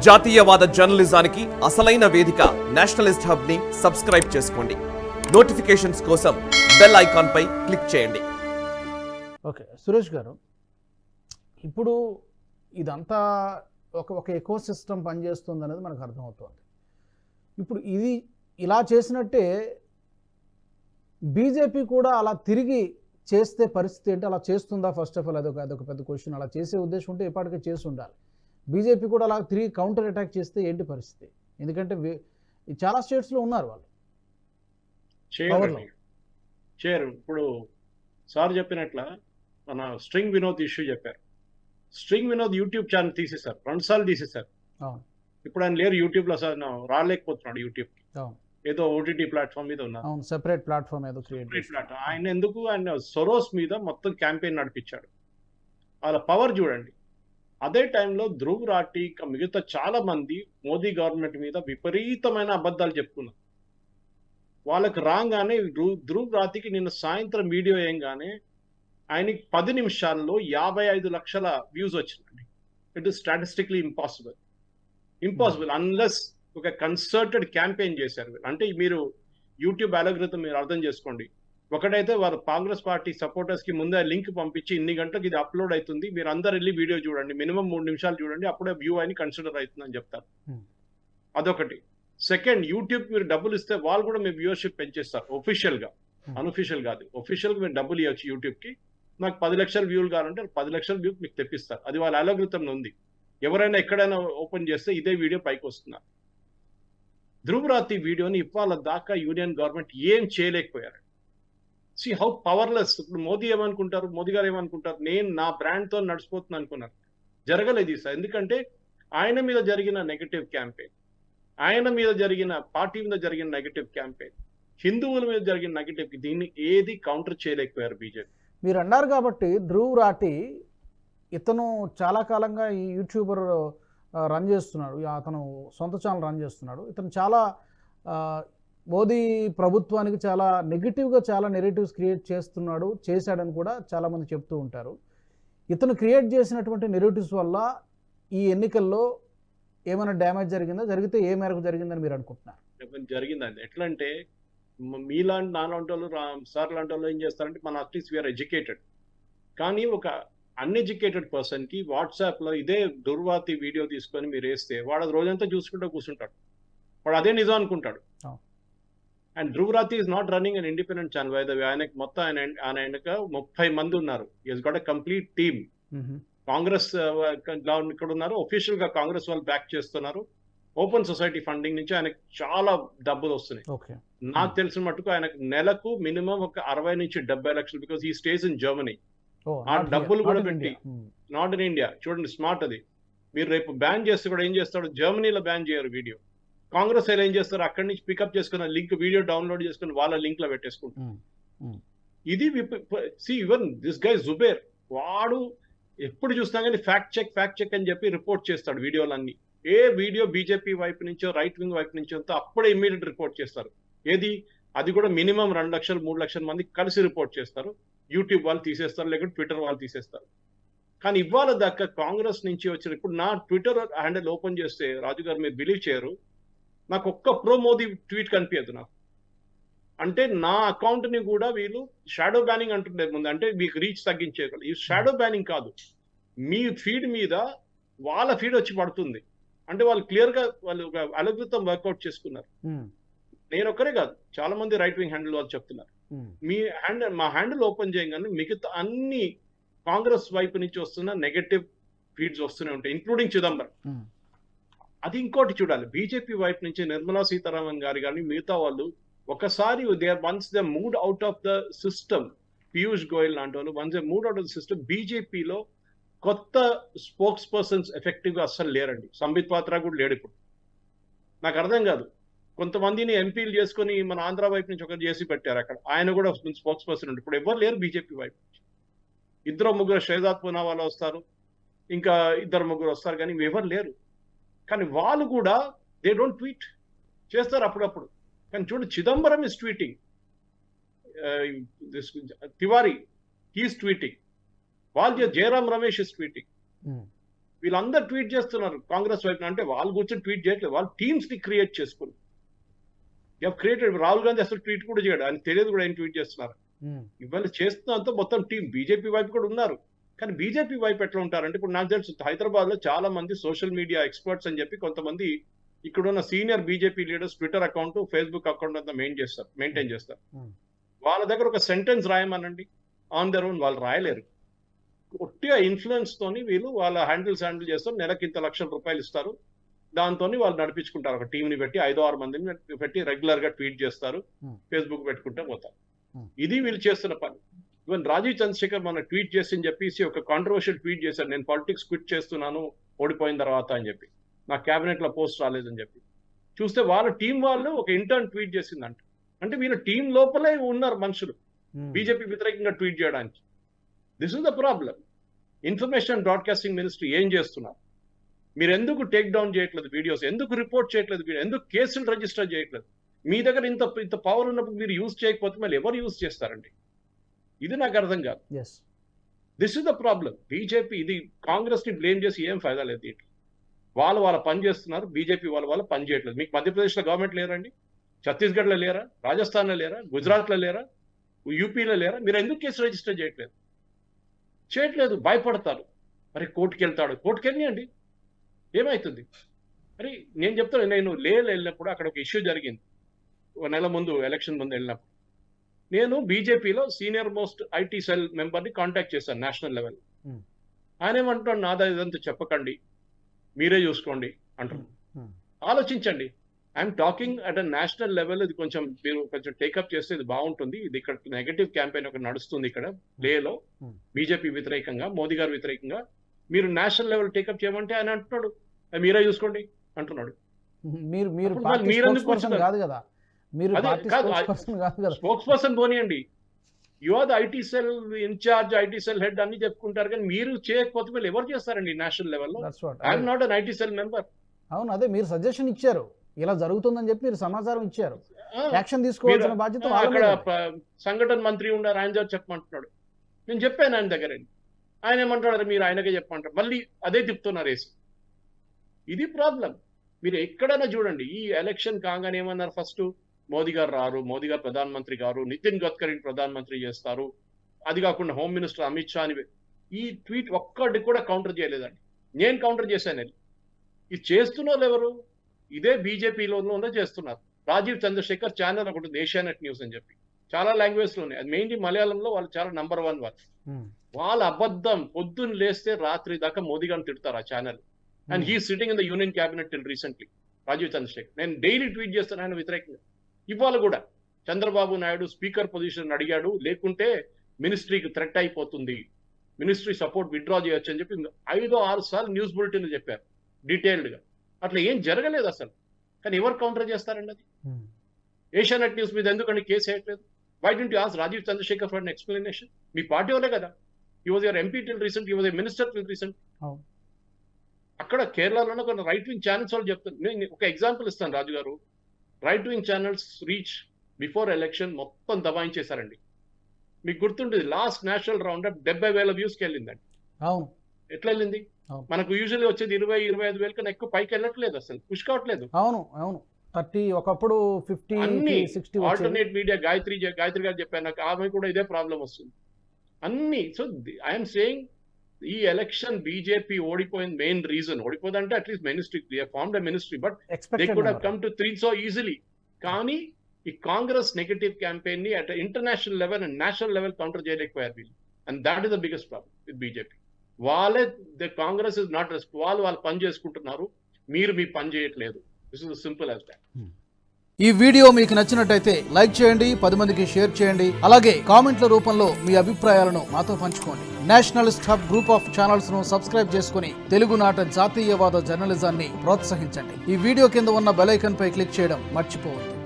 జాతీయవాద జర్నలిజానికి అసలైన వేదిక నేషనలిస్ట్ హబ్ ని సబ్స్క్రైబ్ చేసుకోండి. నోటిఫికేషన్స్ కోసం బెల్ ఐకాన్ పై క్లిక్ చేయండి. ఓకే సురేష్ గారు, ఇప్పుడు ఇదంతా ఒక ఎకో సిస్టమ్ పనిచేస్తుంది అనేది మనకు అర్థమవుతుంది. ఇప్పుడు ఇది ఇలా చేసినట్టే బీజేపీ కూడా అలా తిరిగి చేస్తే పరిస్థితి ఏంటి? అలా చేస్తుందా? ఫస్ట్ ఆఫ్ ఆల్ అదొక పెద్ద క్వశ్చన్. అలా చేసే ఉద్దేశం ఉంటే ఎప్పటికీ చేసి ఉండాలి. బీజేపీ కూడా అలా తిరిగి కౌంటర్ అటాక్ చేస్తే ఏంటి పరిస్థితి? ఎందుకంటే చాలా స్టేట్స్లో ఉన్నారు వాళ్ళు. చేయరు. ఇప్పుడు సార్ చెప్పినట్ల మన స్ట్రింగ్ వినోద్ ఇష్యూ చెప్పారు. స్ట్రింగ్ వినోద్ యూట్యూబ్ ఛానల్ తీసేశారు, 2 సార్లు తీసేశారు. ఇప్పుడు ఆయన లేరు యూట్యూబ్లో, సార్ రాలేకపోతున్నాడు యూట్యూబ్కి. ఏదో ఓటీటీ ప్లాట్ఫామ్ మీద ఉన్నారు, సెపరేట్ ప్లాట్ఫామ్ ఏదో క్రియేట్. ఆయన ఎందుకు, ఆయన సొరోస్ మీద మొత్తం క్యాంపెయిన్ నడిపించాడు. వాళ్ళ పవర్ చూడండి. అదే టైంలో ధ్రువ్ రాఠీ మిగతా చాలా మంది మోదీ గవర్నమెంట్ మీద విపరీతమైన అబద్ధాలు చెప్పుకున్నారు. వాళ్ళకి రాగానే ధ్రువ్ రాఠీకి నిన్న సాయంత్రం వీడియో ఏంగానే ఆయనకి 10 నిమిషాల్లో 55 లక్షల వ్యూస్ వచ్చిందండి. ఇట్ ఈస్ స్టాటిస్టిక్లీ ఇంపాసిబుల్ అన్లెస్ ఒక కన్సర్టెడ్ క్యాంపెయిన్ చేశారు. అంటే మీరు యూట్యూబ్ అలగరిథం మీరు అర్థం చేసుకోండి. ఒకటైతే వారు కాంగ్రెస్ పార్టీ సపోర్టర్స్ కి ముందే లింక్ పంపించి ఇన్ని గంటలకు ఇది అప్లోడ్ అవుతుంది, మీరు అందరు వెళ్ళి వీడియో చూడండి, మినిమం 3 నిమిషాలు చూడండి, అప్పుడే వ్యూ అని కన్సిడర్ అవుతుందని చెప్తారు. అదొకటి. సెకండ్, యూట్యూబ్ మీరు డబ్బులు ఇస్తే వాళ్ళు కూడా మీ వ్యూవర్షిప్ పెంచేస్తారు. ఒఫీషియల్ గా, అన్అఫీషియల్ కాదు. ఒఫీషియల్ గా మీరు డబ్బులు ఇవ్వచ్చు యూట్యూబ్ కి. నాకు 10 లక్షల వ్యూలు కావాలంటే 10 లక్షల వ్యూ మీకు తెప్పిస్తారు. అది వాళ్ళ అలగృతంలో ఉంది. ఎవరైనా ఎక్కడైనా ఓపెన్ చేస్తే ఇదే వీడియో పైకి వస్తున్నారు. ధ్రువ్ రాఠీ వీడియోని ఇవాళ దాకా యూనియన్ గవర్నమెంట్ ఏం చేయలేకపోయారు. See how powerless. ఇప్పుడు మోదీ ఏమనుకుంటారు, మోదీ గారు ఏమనుకుంటారు, నేను నా బ్రాండ్తో నడిచిపోతుంది అనుకున్నారు. జరగలేదు సార్. ఎందుకంటే ఆయన మీద జరిగిన నెగటివ్ క్యాంపెయిన్, ఆయన మీద జరిగిన పార్టీ మీద జరిగిన నెగటివ్ క్యాంపెయిన్, హిందువుల మీద జరిగిన నెగటివ్, దీన్ని ఏది కౌంటర్ చేయలేకపోయారు బీజేపీ. మీరు అన్నారు కాబట్టి ధ్రువ్ రాఠీ ఇతను చాలా కాలంగా ఈ యూట్యూబర్ రన్ చేస్తున్నాడు, అతను సొంత ఛానల్ రన్ చేస్తున్నాడు. ఇతను చాలా మోదీ ప్రభుత్వానికి చాలా నెగిటివ్గా చాలా నెరేటివ్స్ క్రియేట్ చేశాడని కూడా చాలామంది చెప్తూ ఉంటారు. ఇతను క్రియేట్ చేసినటువంటి నెరేటివ్స్ వల్ల ఈ ఎన్నికల్లో ఏమైనా డ్యామేజ్ జరిగిందా? జరిగితే ఏ మేరకు జరిగిందని మీరు అనుకుంటున్నారు? జరిగిందండి. ఎట్లా అంటే మీలాంటి నాలాంటి వాళ్ళు, సార్ లాంటి వాళ్ళు ఏం చేస్తారంటే, మన అట్లీస్ట్ వీఆర్ ఎడ్యుకేటెడ్, కానీ ఒక అన్ఎడ్యుకేటెడ్ పర్సన్కి వాట్సాప్లో ఇదే దుర్వాతి వీడియో తీసుకొని మీరు వేస్తే వాడు అది రోజంతా చూసుకుంటూ కూర్చుంటాడు. వాడు అదే నిజం అనుకుంటాడు. And Dhruv Rathee is not running an independent channel. ఆయనకు మొత్తం ఆయన వెనక 30 మంది ఉన్నారు. Is got a complete team. Congress ఇక్కడ ఉన్నారు, ఒఫీషియల్ గా కాంగ్రెస్ వాళ్ళు బ్యాక్ చేస్తున్నారు. ఓపెన్ సొసైటీ ఫండింగ్ నుంచి ఆయనకు చాలా డబ్బులు వస్తున్నాయి. నాకు తెలిసిన మట్టుకు ఆయనకు నెలకు మినిమం ఒక 60 నుంచి 70 లక్షలు, బికాస్ ఈ స్టేస్ ఇన్ జర్మనీ. ఆ డబ్బులు కూడా పెట్టి, నాట్ ఇన్ ఇండియా. చూడండి స్మార్ట్ అది. మీరు రేపు బ్యాన్ చేస్తే కూడా ఏం చేస్తాడు, జర్మనీలో బ్యాన్ చేయరు వీడియో. కాంగ్రెస్ వాళ్ళు ఏం చేస్తారు, అక్కడి నుంచి పికప్ చేసుకున్న లింక్ వీడియో డౌన్లోడ్ చేసుకుని వాళ్ళ లింక్ లో పెట్టేసుకుంటారు. ఇది ఈవెన్ దిస్ గై జుబేర్, వాడు ఎప్పుడు చూసినా కానీ ఫ్యాక్ట్ చెక్ అని చెప్పి రిపోర్ట్ చేస్తాడు వీడియోలన్నీ. ఏ వీడియో బీజేపీ వైపు నుంచో రైట్ వింగ్ వైపు నుంచో అప్పుడే ఇమ్మీడియట్ రిపోర్ట్ చేస్తారు. ఏది, అది కూడా మినిమం 2 లక్షలు 3 లక్షల మంది కలిసి రిపోర్ట్ చేస్తారు. యూట్యూబ్ వాళ్ళు తీసేస్తారు, లేకపోతే ట్విట్టర్ వాళ్ళు తీసేస్తారు. కానీ ఇవాళ దాకా కాంగ్రెస్ నుంచి వచ్చిన, ఇప్పుడు నా ట్విట్టర్ హ్యాండిల్ ఓపెన్ చేస్తే రాజు గారు మీరు బిలీవ్ చేయరు, నాకు ఒక్క ప్రో మోదీ ట్వీట్ కనిపించదు నాకు. అంటే నా అకౌంట్ ని కూడా వీళ్ళు షాడో బ్యానింగ్ అంటుండే ముందు, అంటే మీకు రీచ్ తగ్గించేయగలరు. ఈ షాడో బ్యానింగ్ కాదు, మీ ఫీడ్ మీద వాళ్ళ ఫీడ్ వచ్చి పడుతుంది. అంటే వాళ్ళు క్లియర్ గా వాళ్ళు ఒక అలకృతం వర్కౌట్ చేసుకున్నారు. నేను ఒక్కరే కాదు, చాలా మంది రైట్ వింగ్ హ్యాండిల్ వాళ్ళు చెప్తున్నారు. మా హ్యాండిల్ ఓపెన్ చేయగానే మిగతా అన్ని కాంగ్రెస్ వైపు నుంచి వస్తున్న నెగటివ్ ఫీడ్స్ వస్తూనే ఉంటాయి, ఇంక్లూడింగ్ చిదంబరం. అది ఇంకోటి చూడాలి, బీజేపీ వైపు నుంచి నిర్మలా సీతారామన్ గారు కానీ మిగతా వాళ్ళు ఒకసారి once they mood out of the system, Piyush Goyal లాంటి వాళ్ళు once they mood out of the system, బీజేపీలో కొత్త స్పోక్స్ పర్సన్స్ ఎఫెక్టివ్ గా అస్సలు లేరండి. సంబిత్ పాత్ర కూడా లేడు ఇప్పుడు. నాకు అర్థం కాదు, కొంతమందిని ఎంపీలు చేసుకుని మన ఆంధ్ర వైపు నుంచి ఒకరు చేసి పెట్టారు అక్కడ, ఆయన కూడా స్పోక్స్ పర్సన్ ఉంది. ఇప్పుడు ఎవరు లేరు బీజేపీ వైపు నుంచి. 2-3 షహజాద్ పూనావాలా వస్తారు, ఇంకా 2-3 వస్తారు, కానీ ఎవరు లేరు. కానీ వాళ్ళు కూడా దే డోంట్ ట్వీట్, చేస్తారు అప్పుడప్పుడు. కానీ చూడండి, Chidambaram is tweeting, Tiwari he's tweeting, వాళ్ళు జయరాం రమేష్ ఇస్ ట్వీటింగ్. వీళ్ళందరూ ట్వీట్ చేస్తున్నారు కాంగ్రెస్ వైపు. అంటే వాళ్ళు కూర్చొని ట్వీట్ చేయట్లేదు, వాళ్ళు టీమ్స్ ని క్రియేట్ చేసుకుని క్రియేటెడ్. రాహుల్ గాంధీ అసలు ట్వీట్ కూడా చేయడు, ఆయన తెలియదు కూడా ఆయన ట్వీట్ చేస్తున్నారు. ఇవాళ చేస్తున్నంత మొత్తం టీం బీజేపీ వైపు కూడా ఉన్నారు. కానీ బీజేపీ వైపు ఎట్లా ఉంటారంటే, ఇప్పుడు నాకు తెలుసు హైదరాబాద్ లో చాలా మంది సోషల్ మీడియా ఎక్స్పర్ట్స్ అని చెప్పి కొంతమంది ఇక్కడ ఉన్న senior BJP leaders Twitter account, Facebook account అంతా మెయింటైన్ చేస్తారు. వాళ్ళ దగ్గర ఒక సెంటెన్స్ రాయమనండి, ఆన్ దర్ ఓన్ వాళ్ళు రాయలేరు. ఒట్టిగా ఇన్ఫ్లుయెన్స్ తోని వీళ్ళు వాళ్ళ హ్యాండిల్ చేస్తారు, నెలకి ఇంత లక్షల రూపాయలు ఇస్తారు, దాంతో వాళ్ళు నడిపించుకుంటారు. ఒక టీంని పెట్టి 5-6 మందిని పెట్టి రెగ్యులర్ గా ట్వీట్ చేస్తారు, ఫేస్బుక్ పెట్టుకుంటే పోతారు. ఇది వీళ్ళు చేస్తున్న పని. ఈవెన్ రాజీవ్ చంద్రశేఖర్ మన ట్వీట్ చేసి అని చెప్పేసి ఒక కాంట్రవర్షియల్ ట్వీట్ చేశారు, నేను పాలిటిక్స్ క్విట్ చేస్తున్నాను ఓడిపోయిన తర్వాత అని చెప్పి, నా క్యాబినెట్ లో పోస్ట్ రాలేదని చెప్పి. చూస్తే వాళ్ళ టీం వాళ్ళు ఒక ఇంటర్న్ ట్వీట్ చేసిందంట. అంటే వీళ్ళ టీం లోపలే ఉన్నారు మనుషులు బీజేపీ వ్యతిరేకంగా ట్వీట్ చేయడానికి. This is the problem. Information broadcasting ministry ఏం చేస్తున్నారు? మీరు ఎందుకు టేక్ డౌన్ చేయట్లేదు వీడియోస్? ఎందుకు రిపోర్ట్ చేయట్లేదు? ఎందుకు కేసులు రిజిస్టర్ చేయట్లేదు? మీ దగ్గర ఇంత పవర్ ఉన్నప్పుడు మీరు యూజ్ చేయకపోతే మళ్ళీ ఎవరు యూజ్ చేస్తారండి? ఇది నాకు అర్థం కాదు. This is the problem. BJP ఇది కాంగ్రెస్ ని బ్లేమ్ చేసి ఏం ఫైదా లేదు దీంట్లో. వాళ్ళ పని చేస్తున్నారు, బీజేపీ వాళ్ళ పని చేయట్లేదు. మీకు మధ్యప్రదేశ్లో గవర్నమెంట్ లేరండి? ఛత్తీస్గఢ్లో లేరా? రాజస్థాన్లో లేరా? గుజరాత్లో లేరా? యూపీలో లేరా? మీరు ఎందుకు కేసు రిజిస్టర్ చేయట్లేదు? భయపడతారు. మరి కోర్టుకి వెళ్తాడు, కోర్టుకి వెళ్ళండి, ఏమవుతుంది? మరి నేను చెప్తాను, నేను వెళ్ళినప్పుడు అక్కడ ఒక ఇష్యూ జరిగింది. ఒక నెల ముందు, ఎలక్షన్ ముందు వెళ్ళినప్పుడు నేను బీజేపీలో సీనియర్ మోస్ట్ ఐటీ సెల్ మెంబర్ని కాంటాక్ట్ చేశాను నేషనల్ లెవెల్. ఆయన ఏమంటున్నాడు, నాదా ఇదంతా చెప్పకండి, మీరే చూసుకోండి అంటున్నాడు. ఆలోచించండి, I'm talking at a national level. ఇది మీరు కొంచెం టేకప్ చేస్తే ఇది బాగుంటుంది. ఇది ఇక్కడ నెగటివ్ క్యాంపెయిన్ ఒకటి నడుస్తుంది ఇక్కడ లేలో, బీజేపీ వ్యతిరేకంగా, మోదీ గారు వ్యతిరేకంగా. మీరు నేషనల్ లెవెల్ టేకప్ చేయమంటే ఆయన అంటున్నాడు, మీరే చూసుకోండి అంటున్నాడు. స్పోక్స్ పర్సన్ పోనీయండి, you are the IT cell in-charge, IT cell head అన్ని చెప్పుకుంటారు, కానీ మీరు చేయకపోతే వీళ్ళు ఎవరు చేస్తారండి నేషనల్ లెవెల్లో? I'm not an IT cell member. అవును, అదే మీరు సజెషన్ ఇచ్చారు, ఇలా జరుగుతుందని చెప్పి మీరు సమాచారం ఇచ్చారు, యాక్షన్ తీసుకోవాల్సిన బాధ్యత. అక్కడ సంఘటన మంత్రి ఉన్నారు, ఆయన చెప్పమంటున్నాడు. నేను చెప్పాను ఆయన దగ్గర, ఆయన ఏమంటాడు, మీరు ఆయనకే చెప్పమంటారు, మళ్ళీ అదే తిప్పుతున్నారు వేసి. ఇది ప్రాబ్లం. మీరు ఎక్కడైనా చూడండి, ఈ ఎలక్షన్ కాగానే ఏమన్నారు, ఫస్ట్ మోదీ గారు రారు, మోదీ గారు ప్రధానమంత్రి గారు, నితిన్ గడ్కరీని ప్రధానమంత్రి చేస్తారు, అది కాకుండా హోమ్ మినిస్టర్ అమిత్ షా అని. ఈ ట్వీట్ ఒక్కటి కూడా కౌంటర్ చేయలేదండి. నేను కౌంటర్ చేశాను. ఇది చేస్తున్నారు ఎవరు? ఇదే బీజేపీలోనే చేస్తున్నారు. రాజీవ్ చంద్రశేఖర్ ఛానల్ ఒకటి ఉంది, ఏషియానెట్ న్యూస్ అని చెప్పి, చాలా లాంగ్వేజ్ లో ఉన్నాయి, అది మెయిన్లీ మలయాళంలో వాళ్ళు చాలా నంబర్ 1 వాళ్ళు. వాళ్ళ అబద్ధం, పొద్దున్న లేస్తే రాత్రి దాకా మోదీ గారిని తిడతారు ఆ channel. And he sitting in the union cabinet till recently, Rajeev Chandrasekhar. నేను డైలీ ట్వీట్ చేస్తాను ఆయన వ్యతిరేకంగా. ఇవాళ కూడా చంద్రబాబు నాయుడు స్పీకర్ పొజిషన్ అడిగాడు, లేకుంటే మినిస్ట్రీకి థ్రెట్ అయిపోతుంది, మినిస్ట్రీ సపోర్ట్ విత్డ్రా చేయొచ్చు అని చెప్పి 5-6 సార్లు న్యూస్ బులెటిన్ చెప్పారు డీటెయిల్డ్ గా. అట్లా ఏం జరగలేదు అసలు. కానీ ఎవరు కౌంటర్ చేస్తారండి అది? ఏషియానెట్ న్యూస్ మీద ఎందుకంటే కేసు వేయట్లేదు? Why don't you ask Rajeev Chandrasekhar for an explanation? మీ పార్టీ వాళ్ళే కదా, he was your MP till recent, he was a minister till recent. అక్కడ కేరళలోనే కొన్ని రైట్ వింగ్ ఛానల్స్ వాళ్ళు చెప్తారు. నేను ఒక ఎగ్జాంపుల్ ఇస్తాను రాజు గారు. Right wing channels reach before election మొత్తం దబాయించేశారండి. మీకు గుర్తుంటుంది, లాస్ట్ నేషనల్ రౌండ్ అప్ 70,000 వ్యూస్కి వెళ్ళిందండి. ఎట్లా వెళ్ళింది? మనకు యూజువల్లీ వచ్చేది 20-25,000 కన్నా ఎక్కువ పైకి వెళ్ళట్లేదు, అసలు పుష్ కావట్లేదు. అవును, 30, ఒకప్పుడు 50, 60. ఆల్టర్నేట్ మీడియా గాయత్రి గారు చెప్పాను నాకు, ఆమె కూడా ఇదే ప్రాబ్లం వస్తుంది అన్ని. సో ఐఎమ్ సేయింగ్, ఈ ఎలక్షన్ బీజేపీ ఓడిపోయిన మెయిన్ రీజన్, ఓడిపోదంటే at least ministry, they formed a ministry, but they could have come to 3 so easily. కానీ ఈ కాంగ్రెస్ నెగటివ్ క్యాంపెయిన్ ని at international level and national level counter చేయలేకపోయారు వీళ్ళు. And that is the biggest problem with BJP. వాళ్ళే, the Congress is not respond, వాళ్ళు పని చేసుకుంటున్నారు, మీరు మీ పని చేయట్లేదు. This is simple as that. ఈ వీడియో మీకు నచ్చినట్టయితే లైక్ చేయండి, 10 మందికి షేర్ చేయండి, అలాగే కామెంట్ల రూపంలో మీ అభిప్రాయాలను మాతో పంచుకోండి. Nationalist hub group of channels ను సబ్స్క్రైబ్ చేసుకుని తెలుగునాట జాతీయవాద జర్నలిజాన్ని ప్రోత్సహించండి. ఈ వీడియో కింద ఉన్న బెల్ ఐకాన్ పై క్లిక్ చేయడం మర్చిపోవద్దు.